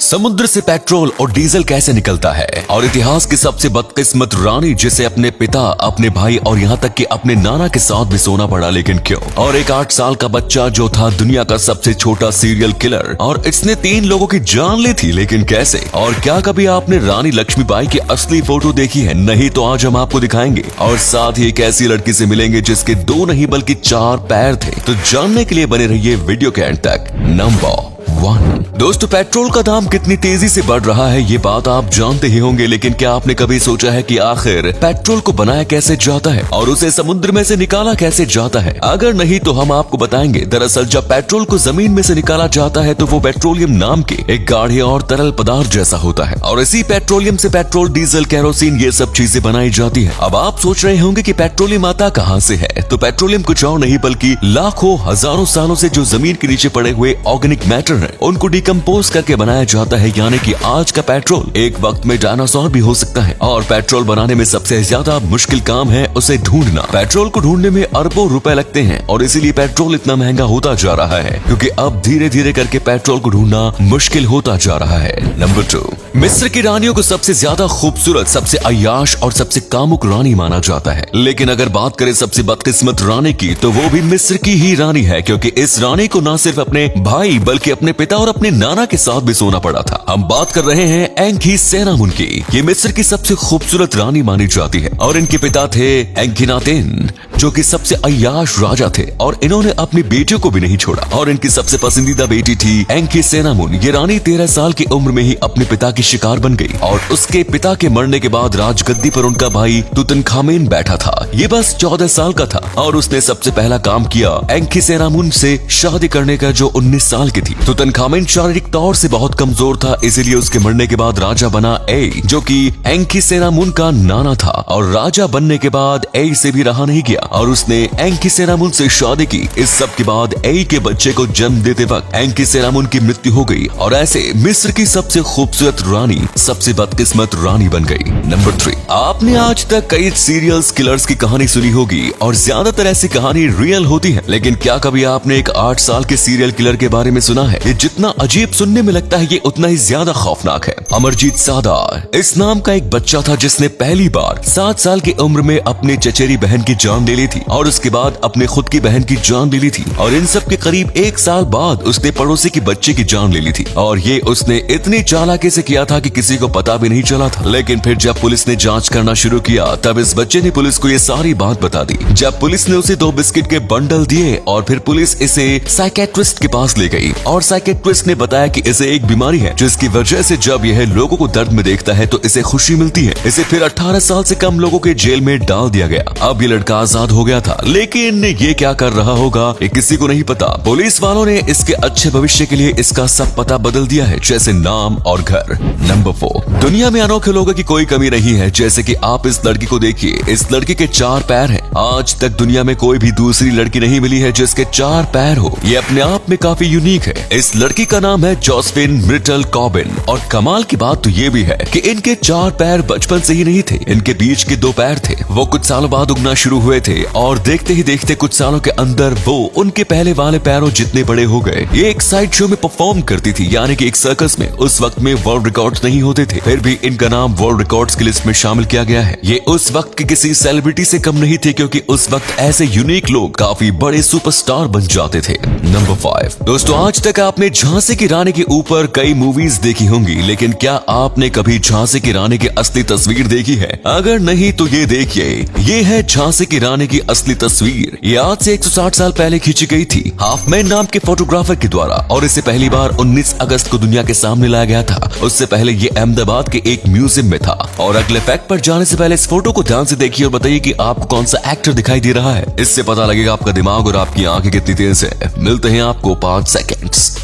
समुद्र से पेट्रोल और डीजल कैसे निकलता है और इतिहास की सबसे बदकिस्मत रानी जिसे अपने पिता, अपने भाई और यहाँ तक कि अपने नाना के साथ भी सोना पड़ा, लेकिन क्यों? और एक 8 साल का बच्चा जो था दुनिया का सबसे छोटा सीरियल किलर और इसने 3 लोगों की जान ली थी, लेकिन कैसे? और क्या कभी आपने रानी लक्ष्मीबाई की असली फोटो देखी है? नहीं तो आज हम आपको दिखाएंगे और साथ ही एक ऐसी लड़की से मिलेंगे जिसके 2 नहीं बल्कि 4 पैर थे। तो जानने के लिए बने रहिए वीडियो के एंड तक। नंबर 1। दोस्तों, पेट्रोल का दाम कितनी तेजी से बढ़ रहा है ये बात आप जानते ही होंगे, लेकिन क्या आपने कभी सोचा है कि आखिर पेट्रोल को बनाया कैसे जाता है और उसे समुद्र में से निकाला कैसे जाता है? अगर नहीं तो हम आपको बताएंगे। दरअसल जब पेट्रोल को जमीन में से निकाला जाता है तो वो पेट्रोलियम नाम के एक गाढ़े और तरल पदार्थ जैसा होता है और इसी पेट्रोलियम से पेट्रोल, डीजल, केरोसिन ये सब चीजें बनाई जाती है। अब आप सोच रहे होंगे कि पेट्रोलियम आता कहाँ से है? तो पेट्रोलियम कुछ और नहीं बल्कि लाखों हजारों सालों से जो जमीन के नीचे पड़े हुए ऑर्गेनिक मैटर है उनको डिकम्पोज करके बनाया जाता है। यानी कि आज का पेट्रोल एक वक्त में डायनासोर भी हो सकता है। और पेट्रोल बनाने में सबसे ज्यादा मुश्किल काम है उसे ढूंढना। पेट्रोल को ढूंढने में अरबों रुपए लगते हैं और इसीलिए पेट्रोल इतना महंगा होता जा रहा है, क्योंकि अब धीरे धीरे करके पेट्रोल को ढूंढना मुश्किल होता जा रहा है। नंबर 2। मिस्र की रानियों को सबसे ज्यादा खूबसूरत, सबसे अय्याश और सबसे कामुक रानी माना जाता है। लेकिन अगर बात करें सबसे बदकिस्मत रानी की तो वो भी मिस्र की ही रानी है, क्योंकि इस रानी को न सिर्फ अपने भाई बल्कि अपने पिता और अपने नाना के साथ भी सोना पड़ा था। हम बात कर रहे हैं एंखीसेनामुन की। ये मिस्र की सबसे खूबसूरत रानी मानी जाती है और इनके पिता थे एंखीनातेन, जो कि सबसे अय्याश राजा थे और इन्होंने अपनी बेटियों को भी नहीं छोड़ा। और इनकी सबसे पसंदीदा बेटी थी एंखीसेनामुन। ये रानी 13 साल की उम्र में ही अपने पिता की शिकार बन गई और उसके पिता के मरने के बाद राजगद्दी पर उनका भाई तुतनखामेन बैठा था। ये बस 14 साल का था और उसने सबसे पहला काम किया एंखीसेनामुन से शादी करने का, जो 19 साल की थी। तुतनखामेन शारीरिक तौर से बहुत कमजोर था, इसीलिए उसके मरने के बाद राजा बना ए, जो कि एंखीसेनामुन का नाना था। और राजा बनने के बाद ए से भी रहा नहीं गया और उसने एंखीसेनामुन से शादी की। इस सब के बाद ए के बच्चे को जन्म देते वक्त एंखीसेनामुन की मृत्यु हो गई और ऐसे मिस्र की सबसे खूबसूरत रानी सबसे बदकिस्मत रानी बन गई। नंबर 3। आपने आज तक कई सीरियल किलर्स की कहानी सुनी होगी और ज्यादातर ऐसी कहानी रियल होती है, लेकिन क्या कभी आपने एक 8 साल के सीरियल किलर के बारे में सुना है? ये जितना अजीब सुनने में लगता है ये उतना ही ज्यादा खौफनाक है। अमरजीत सादार इस नाम का एक बच्चा था जिसने पहली बार 7 साल की उम्र में अपने चचेरी बहन की जान ले ली थी और उसके बाद अपने खुद की बहन की जान ले ली थी और इन सब के करीब 1 साल बाद उसने पड़ोसी की बच्चे की जान ले ली थी। और ये उसने इतनी चालाकी से किया था कि किसी को पता भी नहीं चला था। लेकिन फिर जब पुलिस ने जांच करना शुरू किया तब इस बच्चे ने पुलिस को ये सारी बात बता दी। जब पुलिस ने उसे 2 बिस्किट के बंडल दिए और फिर पुलिस इसे साइकेट्रिस्ट के पास ले गई और साइकेट्रिस्ट ने बताया कि इसे एक बीमारी है जिसकी वजह से जब यह लोगों को दर्द में देखता है तो इसे खुशी मिलती है। इसे फिर 18 साल से कम लोगों के जेल में डाल दिया गया। अब ये लड़का आजाद हो गया था, लेकिन ये क्या कर रहा होगा ये किसी को नहीं पता। पुलिस वालों ने इसके अच्छे भविष्य के लिए इसका सब पता बदल दिया है, जैसे नाम और घर। नंबर 4। दुनिया में अनोखे लोगों की कोई कमी नहीं है, जैसे कि आप इस लड़की को देखिए। इस लड़की के 4 पैर हैं। आज तक दुनिया में कोई भी दूसरी लड़की नहीं मिली है जिसके 4 पैर हो। ये अपने आप में काफी यूनिक है। इस लड़की का नाम है जोसेफिन मिर्टल कॉबिन और कमाल की बात तो ये भी है कि इनके 4 पैर बचपन से ही नहीं थे। इनके बीच के 2 पैर थे, वो कुछ सालों बाद उगना शुरू हुए थे और देखते ही देखते कुछ सालों के अंदर वो उनके पहले वाले पैरों जितने बड़े हो गए। ये एक साइड शो में परफॉर्म करती थी, यानी कि एक सर्कस में। उस वक्त में वर्ल्ड रिकॉर्ड्स नहीं होते थे, फिर भी इनका नाम वर्ल्ड रिकॉर्ड्स की लिस्ट में शामिल किया गया है। ये उस वक्त के किसी सेलिब्रिटी से कम नहीं थे, क्योंकि उस वक्त ऐसे यूनिक लोग काफी बड़े सुपरस्टार बन जाते थे। नंबर 5। दोस्तों, आज तक आपने झांसी की रानी के ऊपर कई मूवीज देखी होंगी, लेकिन क्या आपने कभी झांसी की रानी की असली तस्वीर देखी है? अगर नहीं तो ये देखिए, ये है झांसी की रानी की असली तस्वीर। ये आज से 160 साल पहले खींची गई थी हाफमैन नाम के फोटोग्राफर के द्वारा और इसे पहली बार 19 अगस्त को दुनिया के सामने लाया गया था। उससे पहले ये अहमदाबाद के एक म्यूजियम में था। और अगले फैक्ट पर जाने से पहले इस फोटो को ध्यान से देखिए और बताइए कि आपको कौन सा एक्टर दिखाई दे रहा है। इससे पता लगेगा आपका दिमाग और आपकी आंखें कितनी तेज है। मिलते हैं आपको 5 सेकेंड्स।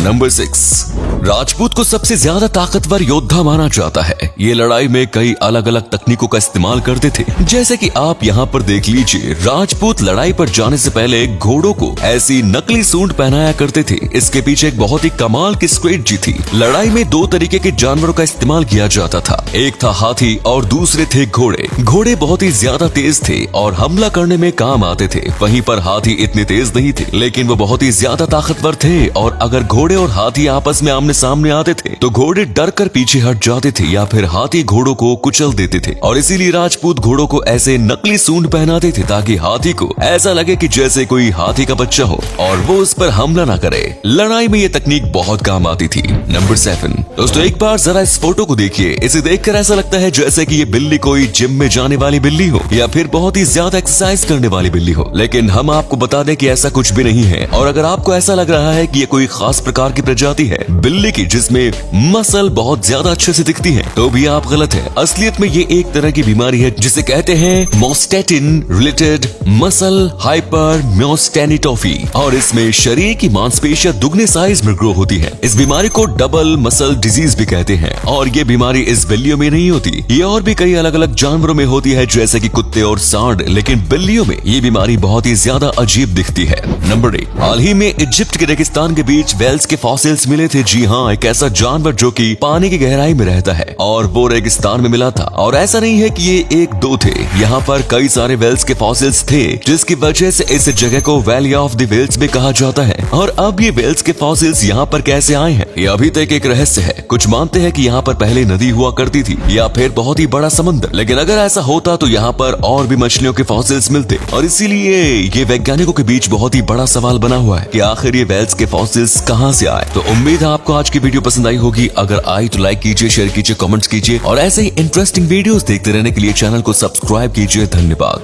नंबर 6, राजपूत को सबसे ज्यादा ताकतवर योद्धा माना जाता है। ये लड़ाई में कई अलग अलग तकनीकों का इस्तेमाल करते थे, जैसे कि आप यहाँ पर देख लीजिए। राजपूत लड़ाई पर जाने से पहले घोड़ों को ऐसी नकली सूंड पहनाया करते थे। इसके पीछे एक बहुत ही कमाल की स्ट्रेटजी थी। लड़ाई में दो तरीके के जानवरों का इस्तेमाल किया जाता था, एक था हाथी और दूसरे थे घोड़े। घोड़े बहुत ही ज्यादा तेज थे और हमला करने में काम आते थे। वहीं पर हाथी इतने तेज नहीं थे, लेकिन वो बहुत ही ज्यादा ताकतवर थे। और अगर घोड़े और हाथी आपस में आमने सामने आते थे तो घोड़े डर कर पीछे हट जाते थे या फिर हाथी घोड़ों को कुचल देते थे। और इसीलिए राजपूत घोड़ों को ऐसे नकली सूंड पहनाते थे ताकि हाथी को ऐसा लगे कि जैसे कोई हाथी का बच्चा हो और वो उस पर हमला ना करे। लड़ाई में ये तकनीक बहुत काम आती थी। नंबर 7, दोस्तों एक बार जरा इस फोटो को देखिए। इसे देखकर ऐसा लगता है जैसे कि ये बिल्ली कोई जिम में जाने वाली बिल्ली हो या फिर बहुत ही ज्यादा एक्सरसाइज करने वाली बिल्ली हो, लेकिन हम आपको बता दें कि ऐसा कुछ भी नहीं है। और अगर आपको ऐसा लग रहा है कि ये कोई खास प्रकार की प्रजाति है बिल्ली की जिसमें मसल बहुत ज्यादा अच्छे से दिखती है, तो भी आप गलत है। असलियत में ये एक तरह की बीमारी है जिसे कहते हैं मोस्टेटिन रिलेटेड मसल हाइपरम्योस्टेनिटोफी, और इसमें शरीर की मांसपेशियां दुगने साइज में ग्रो होती है। इस बीमारी को डबल मसल डिजीज भी कहते हैं। और ये बीमारी इस बिल्लियों में नहीं होती, ये और भी कई अलग अलग जानवरों में होती है जैसे कि कुत्ते और सांड, लेकिन बिल्लियों में ये बीमारी बहुत ही ज्यादा अजीब दिखती है। नंबर 8, हाल ही में इजिप्ट के रेगिस्तान के बीच वेल्स के फॉसिल्स मिले थे। जी हाँ, एक ऐसा जानवर जो कि पानी की गहराई में रहता है और वो रेगिस्तान में मिला था। और ऐसा नहीं है कि ये एक दो थे, यहाँ पर कई सारे वेल्स के फॉसिल्स थे, जिसकी वजह से इस जगह को वैली ऑफ द वेल्स भी कहा जाता है। और अब ये वेल्स के फॉसिल्स यहाँ पर कैसे आए हैं, ये अभी तक एक रहस्य है। कुछ मानते हैं कि यहाँ पर पहले नदी हुआ करती थी या फिर बहुत ही बड़ा समुद्र, लेकिन अगर ऐसा होता तो यहाँ पर और भी मछलियों के फॉसिल्स मिलते। और इसीलिए ये वैज्ञानिकों के बीच बहुत ही बड़ा सवाल बना हुआ है कि आखिर ये वेल्स के फॉसिल्स कहाँ से आए। तो उम्मीद है आपको आज की वीडियो पसंद आई होगी। अगर आई तो लाइक कीजिए, शेयर कीजिए, कमेंट्स कीजिए और ऐसे ही इंटरेस्टिंग वीडियोस देखते रहने के लिए चैनल को सब्सक्राइब कीजिए। धन्यवाद।